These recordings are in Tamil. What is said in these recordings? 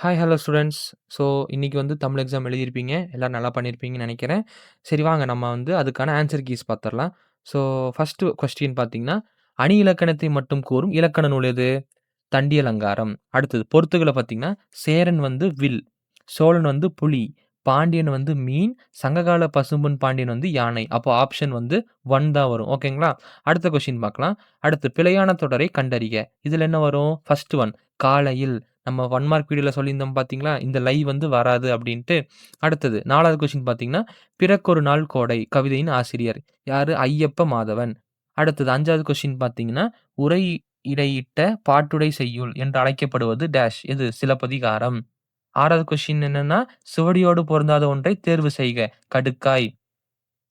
Hi, hello students. ஸோ, இன்னைக்கு வந்து தமிழ் எக்ஸாம் எழுதியிருப்பீங்க. எல்லாரும் நல்லா பண்ணியிருப்பீங்கன்னு நெனைக்கிறேன். சரி வாங்க நம்ம வந்து அதுக்கான ஆன்சர் கீஸ் பாத்துரலாம். ஸோ, ஃபர்ஸ்ட்டு கொஸ்டின் பாத்தீங்கன்னா, அணி இலக்கணத்தை மட்டும் கூறும் இலக்கண நூல் எது? தண்டியலங்காரம். அடுத்தது பொறுத்துகள பாத்தீங்கன்னா, சேரன் வந்து வில், சோழன் வந்து புலி, பாண்டியன் வந்து மீன், சங்ககால பசும்பொன் பாண்டியன் வந்து யானை. அப்போ ஆப்ஷன் வந்து 1 தான் வரும். ஓகேங்களா? அடுத்த கொஸ்டின் பாக்கலாம். அடுத்து பிழையான தொடரை கண்டறிக. இதுல என்ன வரும்? ஃபர்ஸ்ட் ஒன் காலையில். நம்ம 1 மார்க் வீடியோல சொல்லியிருந்தோம் பார்த்தீங்களா? இந்த லை வந்து வராது அப்டின்ட்டு. அடுத்தது 4வது கொஸ்டின் பார்த்தீங்கன்னா, பிறக்கொரு நாள் கோடை கவிதையின் ஆசிரியர். யாரு? ஐயப்ப மாதவன். அடுத்தது 5வது கொஸ்டின் பார்த்தீங்கன்னா, உரை இடையிட்ட பாட்டுடை செய்யுள் என்று அழைக்கப்படுவது டேஷ் எது? சிலப்பதிகாரம். 6வது கொஸ்டின் என்னன்னா, சுவடியோடு பொருந்தாத ஒன்றை தேர்வு செய்க. கடுக்காய்.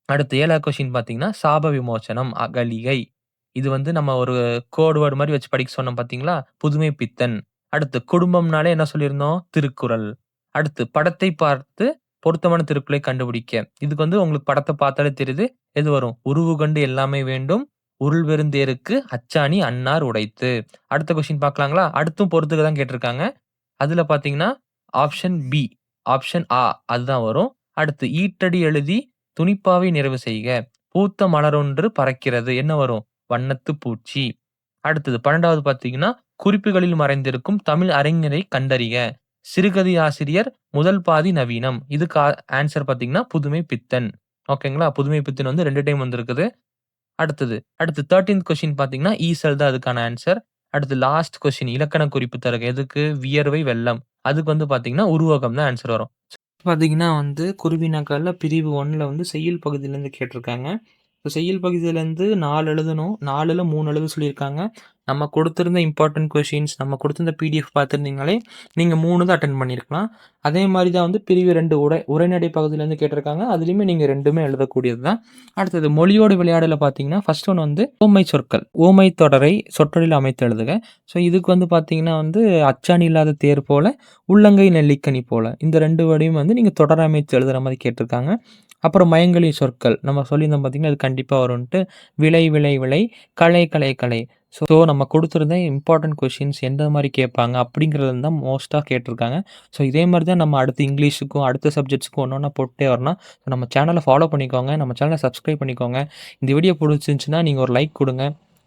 அடுத்து 7வது கொஸ்டின் பார்த்தீங்கன்னா, சாப விமோசனம் அகலிகை. இது வந்து நம்ம ஒரு கோட் வேர்ட் மாரி வச்சு படிக்க சொன்னோம் பார்த்தீங்களா? புதுமை பித்தன். அடுத்து குடும்பம்னாலே என்ன சொல்லியிருந்தோம்? திருக்குறள். அடுத்து படத்தை பார்த்து பொருத்தமான திருக்குறளை கண்டுபிடிக்க. இதுக்கு வந்து உங்களுக்கு படத்த பார்த்தாலே தெரியுது. எது வரும்? உருவு கண்டு எல்லாமே வேண்டும். உருள் பெருந்தேருக்கு அச்சாணி அன்னார் உடைத்து. அடுத்த கொஸ்டின் பார்க்கலாங்களா? அடுத்தும் பொறுத்துக தான் கேட்டிருக்காங்க. அதுல பார்த்தீங்கன்னா, ஆப்ஷன் பி, ஆப்ஷன் ஆ அதுதான் வரும். அடுத்து ஈற்றடி எழுதி துணிப்பாவை நிறைவு செய்க. பூத்த மலரொன்று பறக்கிறது. என்ன வரும்? வண்ணத்து பூச்சி. அடுத்தது 12வது பார்த்தீங்கன்னா, குறிப்புகளில் மறைந்திருக்கும் தமிழ் அறிஞரை கண்டறிக. சிறுகதை ஆசிரியர், முதல் பாதி நவீனம். இதுக்கு ஆன்ஸர் பார்த்தீங்கன்னா, புதுமை பித்தன். ஓகேங்களா? புதுமை பித்தன் வந்து 2 டைம் வந்திருக்குது. அடுத்து 13த் கொஸ்டின் பார்த்தீங்கன்னா, ஈசல் தான் அதுக்கான ஆன்ஸர். அடுத்து லாஸ்ட் கொஸ்டின் இலக்கண குறிப்பு தருக. எதுக்கு? வியர்வை வெள்ளம். அதுக்கு வந்து பார்த்தீங்கன்னா, உருவகம் தான் ஆன்ஸர் வரும். பார்த்தீங்கன்னா வந்து குருவி நகல்ல பிரிவு 1ல வந்து செய்யுள் பகுதியிலேருந்து கேட்டிருக்காங்க. இப்போ செய்யுள் பகுதியிலேருந்து 4 எழுதணும். 4ல 3 எழுத சொல்லியிருக்காங்க. நம்ம கொடுத்திருந்த இம்பார்ட்டன்ட் கொஸ்டின்ஸ் நம்ம கொடுத்திருந்த பிடிஎஃப் பார்த்துருந்தீங்களே, நீங்க 3 தான் அட்டெண்ட் பண்ணியிருக்கலாம். அதே மாரி தான் வந்து பிரிவு 2 உரைநடை பகுதியிலேருந்து கேட்டிருக்காங்க. அதுலயுமே நீங்க 2மே எழுதக்கூடியது தான். அடுத்தது மொழியோட விளையாடல பார்த்தீங்கன்னா, ஃபர்ஸ்ட் ஒன் வந்து ஓமை சொற்கள். ஓமை தொடரை சொற்றொடரில் அமைத்து எழுதுக. ஸோ இதுக்கு வந்து பார்த்தீங்கன்னா வந்து அச்சாணி இல்லாத தேர் போல, உள்ளங்கை நெல்லிக்கனி போல. இந்த 2 வேர்டையும் வந்து நீங்க தொடர் அமைத்து எழுதுற மாரி கேட்டிருக்காங்க. அப்புறம் மயங்கலி சொற்கள். நம்ம சொல்லியிருந்தோம் பார்த்தீங்கன்னா, அது கண்டிப்பா வரும்ன்ட்டு. விலை, விலை, விலை, களை, களை, களை. ஸோ நம்ம கொடுத்திருந்த இம்பார்ட்டன்ட் கொஸ்டின்ஸ் எந்த மாரி கேட்பாங்க அப்படிங்கிறதுல தான் மோஸ்ட்டா கேட்டிருக்காங்க. ஸோ இதே மாரி தான் நம்ம அடுத்து இங்கிலீஷுக்கும், அடுத்த சப்ஜெக்ட்ஸ்க்கும் ஒண்ணு ஒண்ணா போட்டுட்டே வரணும். ஸோ நம்ம சேனல ஃபாலோ பண்ணிக்கோங்க. நம்ம சேனல சப்ஸ்கிரைப் பண்ணிக்கோங்க. இந்த வீடியோ புடிச்சிருந்துச்சுன்னா நீங்க ஒரு லைக் குடுங்க.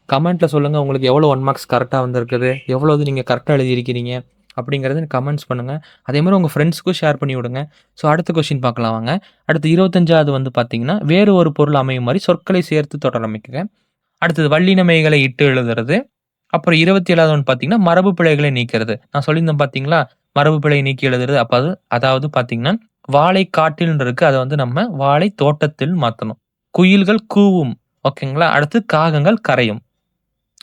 கமெண்ட்ல சொல்லுங்க உங்களுக்கு எவ்வளோ 1 மார்க்ஸ் கரெக்ட்டா வந்திருக்குது? எவ்வளவு நீங்க கரெக்ட்டா எழுதியிருக்கிறீங்க? அப்படிங்கிறத கமெண்ட்ஸ் பண்ணுங்க. அதே மாரி உங்க ஃப்ரெண்ட்ஸ்க்கும் ஷேர் பண்ணி விடுங்க. ஸோ அடுத்த கொஸ்டின் பார்க்கலாம் வாங்க. அடுத்து 25வது வந்து பார்த்தீங்கன்னா, வேறு ஒரு பொருள் அமையும் மாரி சொற்களை சேர்த்து தொடர் அமைக்குக. அடுத்தது வல்லினமைகளை இட்டு எழுதுறது. அப்புறம் 27வது ஒண்ணு பார்த்தீங்கன்னா, மரபு பிழைகளை நீக்கிறது. நான் சொல்லியிருந்தேன் பார்த்தீங்களா? மரபு பிழை நீக்கி எழுதுறது. அப்ப அதாவது பார்த்தீங்கன்னா, வாழை காட்டில்ன்னு இருக்கு. அத வந்து நம்ம வாழை தோட்டத்தில் மாத்தணும். குயில்கள் கூவும். ஓகேங்களா? அடுத்து காகங்கள் கரையும்.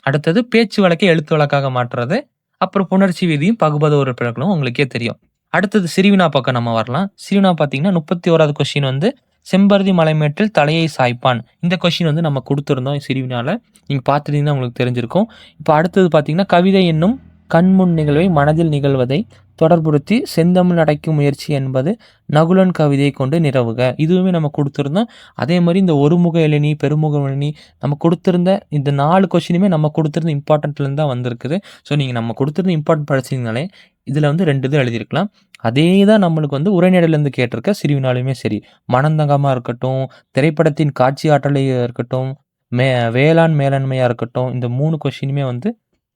அடுத்தது பேச்சு வழக்கை எழுத்து வழக்காக மாற்றுறது. அப்புறம் புணர்ச்சி விதியும், பகுபத உறுப்பினர்களும் உங்களுக்கே தெரியும். அடுத்தது சிறுவினா பக்கம் நம்ம வரலாம். சிறுவினா பார்த்தீங்கன்னா 31வது கொஸ்டின் வந்து செம்பருதி மலைமேட்டில் தலையை சாய்ப்பான். இந்த கொஸ்டின் வந்து நம்ம குடுத்திருந்தோம் சிறுவினால. நீங்க பார்த்துட்டீங்கன்னா உங்களுக்கு தெரிஞ்சிருக்கும். இப்ப அடுத்தது பார்த்தீங்கன்னா, கவிதை என்னும் கண்முன் நிகழ்வை மனதில் நிகழ்வதை தொடர்புறுத்தி செந்தமிழ் அடைக்கும் முயற்சி என்பது நகுலன் கவிதையை கொண்டு நிரவுக. இதுவுமே நம்ம குடுத்திருந்தோம். அதே மாரி இந்த ஒருமுக எழினி, பெருமுக எழினி நம்ம குடுத்திருந்த இந்த 4 கொஸ்டினுமே நம்ம குடுத்திருந்த இம்பார்ட்டன்ட்லேருந்து தான் வந்திருக்குது. ஸோ நீங்க நம்ம குடுத்திருந்த இம்பார்ட்டன்ட் படிச்சீங்கனாலே, இதுல வந்து 2 இது எழுதியிருக்கலாம். அதே தான் நம்மளுக்கு வந்து உரைநடையிலேருந்து கேட்டிருக்க சிறுவினாலயுமே சரி. மனந்தகமா இருக்கட்டும், திரைப்படத்தின் காட்சி ஆற்றலை இருக்கட்டும், மே வேளாண் மேலாண்மையா இருக்கட்டும், இந்த 3 கொஸ்டினுமே வந்து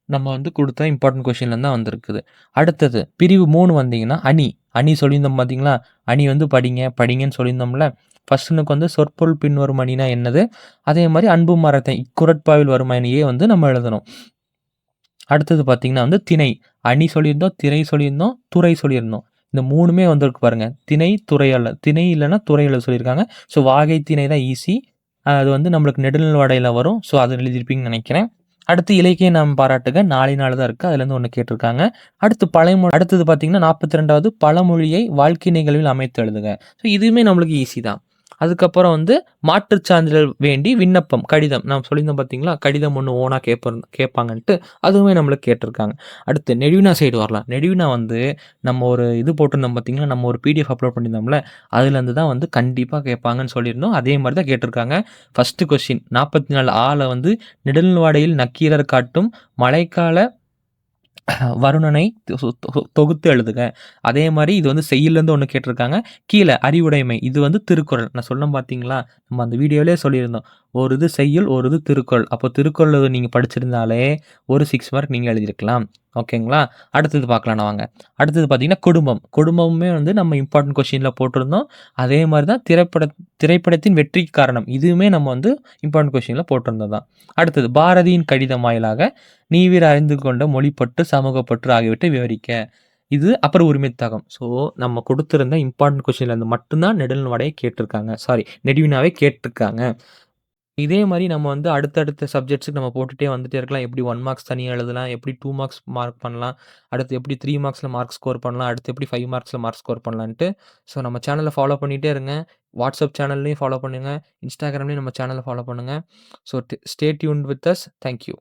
நம்ம வந்து குடுத்த இம்பார்ட்டன்ட் கொஸ்டின்லேருந்து தான் வந்திருக்குது. அடுத்தது பிரிவு 3 வந்தீங்கன்னா, அணி. அணி சொல்லியிருந்தோம் பார்த்தீங்களா? அணி வந்து படிங்க, படிங்கன்னு சொல்லியிருந்தோம்ல. ஃபர்ஸ்ட் ஒண்ணுக்கு வந்து சொற்பொருள் பின்வரும் அணினா என்னது? அதே மாரி அன்பும் மறத்தேன் இக்குறட்பாவில் வரும் அணியே வந்து நம்ம எழுதணும். அடுத்தது பார்த்தீங்கன்னா வந்து திணை. அணி சொல்லியிருந்தோம், திணை சொல்லியிருந்தோம், துறை சொல்லியிருந்தோம். இந்த 3மே வந்திருக்கு பாருங்க. திணை, துறை அல்ல. திணை இல்லன்னா துறை எழுத சொல்லியிருக்காங்க. ஸோ வாகை திணை தான் ஈஸி. அது வந்து நம்மளுக்கு நெடுநல்வாடையில வரும். ஸோ அது எழுதியிருப்பீங்கன்னு நெனைக்கிறேன். அடுத்து இலக்கிய நாம் பாராட்டுக 4 4 தான் இருக்கு. அதுலேருந்து 1 கேட்டிருக்காங்க. அடுத்தது பார்த்தீங்கன்னா 42வது பழமொழியை வாழ்க்கை நிகழ்வில் அமைத்து எழுதுக. ஸோ இதுவுமே நம்மளுக்கு ஈஸி தான். அதுக்கப்புறம் வந்து மாற்றுச் சான்றிதழ் வேண்டி விண்ணப்பம், கடிதம். நான் சொல்லியிருந்தேன் பார்த்தீங்களா? கடிதம் ஒண்ணு ஓனா கேட்பாங்கன்ட்டு. அதுவுமே நம்மளுக்கு கேட்டிருக்காங்க. அடுத்து நெடுவினா சைடு வரலாம். நெடுவினா வந்து நம்ம ஒரு இது போட்டிருந்தோம் பார்த்தீங்களா? நம்ம ஒரு பிடிஎஃப் அப்லோட் பண்ணியிருந்தோம்ல. அதுலேருந்து தான் வந்து கண்டிப்பா கேட்பாங்கன்னு சொல்லியிருந்தோம். அதே மாரி தான் கேட்டிருக்காங்க. ஃபர்ஸ்ட் கொஸ்டின் 44 ஆல வந்து நெடுநல்வாடையில் நக்கீரர் காட்டும் மழைக்கால வருணனை தொகுத்து எழுதுக. அதே மாரி இது வந்து செய்யுள்லேருந்து ஒண்ணு கேட்டிருக்காங்க. கீழ அறிவுடைமை இது வந்து திருக்குறள். நான் சொன்னேன் பார்த்தீங்களா? நம்ம அந்த வீடியோலயே சொல்லியிருந்தோம். ஒரு இது செய்யுள், ஒரு இது திருக்குறள். அப்போ திருக்குறள் நீங்க படிச்சிருந்தாலே ஒரு 6 மார்க் நீங்க எழுதியிருக்கலாம். ஓகேங்களா? அடுத்தது பார்க்கலாம் வாங்க. அடுத்தது பார்த்தீங்கன்னா, குடும்பம். குடும்பமுமே வந்து நம்ம இம்பார்ட்டன்ட் கொஸ்டின்ல போட்டிருந்தோம். அதே மாரி தான் திரைப்படத்தின் வெற்றிக்கு காரணம். இதுவுமே நம்ம வந்து இம்பார்ட்டன்ட் கொஸ்டின்ல போட்டிருந்தது தான். அடுத்தது பாரதியின் கடிதம் வாயிலாக நீவிர் அறிந்து கொண்ட மொழிப்பற்று, சமூகப்பற்று ஆகியவற்றை விவரிக்க. இது அப்புறம் உரிமைத்தாகம். ஸோ, நம்ம குடுத்திருந்த இம்பார்ட்டன்ட் கொஸ்டின்ல இருந்து மட்டும் தான் நெடுநல் கேட்டிருக்காங்க. சாரி நெடுவினாவே கேட்டிருக்காங்க. இதே மாரி நம்ம வந்து அடுத்தடுத்த சப்ஜெக்ட்ஸ்க்கு நம்ம போட்டுட்டே வந்துட்டே இருக்கலாம். எப்படி 1 மார்க்ஸ் தனியா எழுதலாம், எப்படி 2 மார்க்ஸ் மார்க் பண்ணலாம், அடுத்து எப்படி 3 மார்க்ஸ்ல மார்க் ஸ்கோர் பண்ணலாம், அடுத்து எப்படி 5 மார்க்ஸ்ல மார்க் ஸ்கோர் பண்ணலான்ட்டு. ஸோ, நம்ம சேனல ஃபாலோ பண்ணிட்டே இருங்க. வாட்ஸ்அப் சேனல்லயும் ஃபாலோ பண்ணுங்க. Instagramலயும் நம்ம சேனல ஃபாலோ பண்ணுங்க. So, stay tuned with us. Thank you.